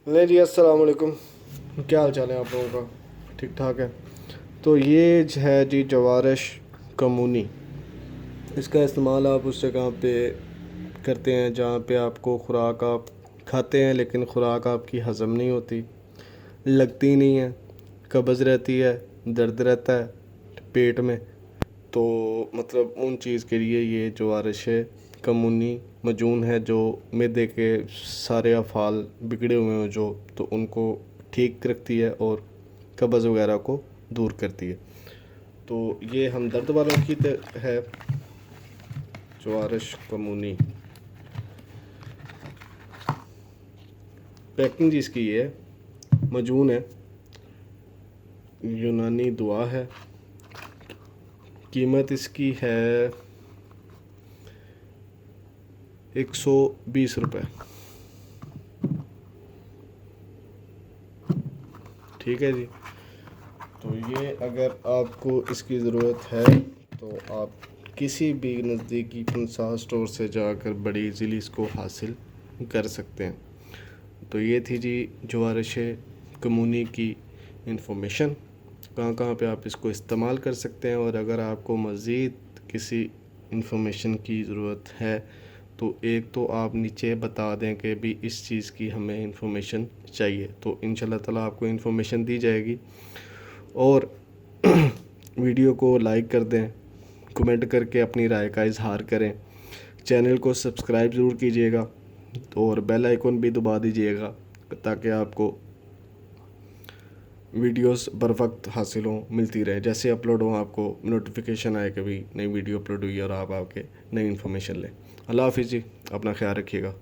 نہیں جی، السلام علیکم. کیا حال چال ہے آپ لوگوں کا؟ ٹھیک ٹھاک ہے. تو یہ ہے جی جوارش کمونی. اس کا استعمال آپ اس جگہ پہ کرتے ہیں جہاں پہ آپ کو خوراک آپ کھاتے ہیں لیکن خوراک آپ کی ہضم نہیں ہوتی، لگتی نہیں ہے، قبض رہتی ہے، درد رہتا ہے پیٹ میں. تو مطلب ان چیز کے لیے یہ جوارش کمونی مجون ہے، جو معدے کے سارے افعال بگڑے ہوئے ہیں جو، تو ان کو ٹھیک رکھتی ہے اور قبض وغیرہ کو دور کرتی ہے. تو یہ ہمدرد والوں کی ہے جوارش کمونی. پیکنگ اس کی یہ ہے، مجون ہے، یونانی دوا ہے. قیمت اس کی ہے 120 روپے. ٹھیک ہے جی. تو یہ اگر آپ کو اس کی ضرورت ہے تو آپ کسی بھی نزدیکی کنسا اسٹور سے جا کر بڑی ذیلی اس کو حاصل کر سکتے ہیں. تو یہ تھی جی جوارش کمونی کی انفارمیشن، کہاں کہاں پہ آپ اس کو استعمال کر سکتے ہیں. اور اگر آپ کو مزید کسی انفارمیشن کی ضرورت ہے تو ایک تو آپ نیچے بتا دیں کہ بھی اس چیز کی ہمیں انفارمیشن چاہیے، تو ان شاء اللہ تعالیٰ آپ کو انفارمیشن دی جائے گی. اور ویڈیو کو لائک کر دیں، کمنٹ کر کے اپنی رائے کا اظہار کریں. چینل کو سبسکرائب ضرور کیجیے گا اور بیل آئیکن بھی دبا دیجیے گا تاکہ آپ کو ویڈیوز بر وقت حاصل ہوں، ملتی رہے. جیسے اپلوڈ ہوں آپ کو نوٹیفیکیشن آئے کہ بھی نئی ویڈیو اپلوڈ ہوئی اور آپ کے نئی انفارمیشن لیں. اللہ حافظ جی، اپنا خیال رکھیے گا.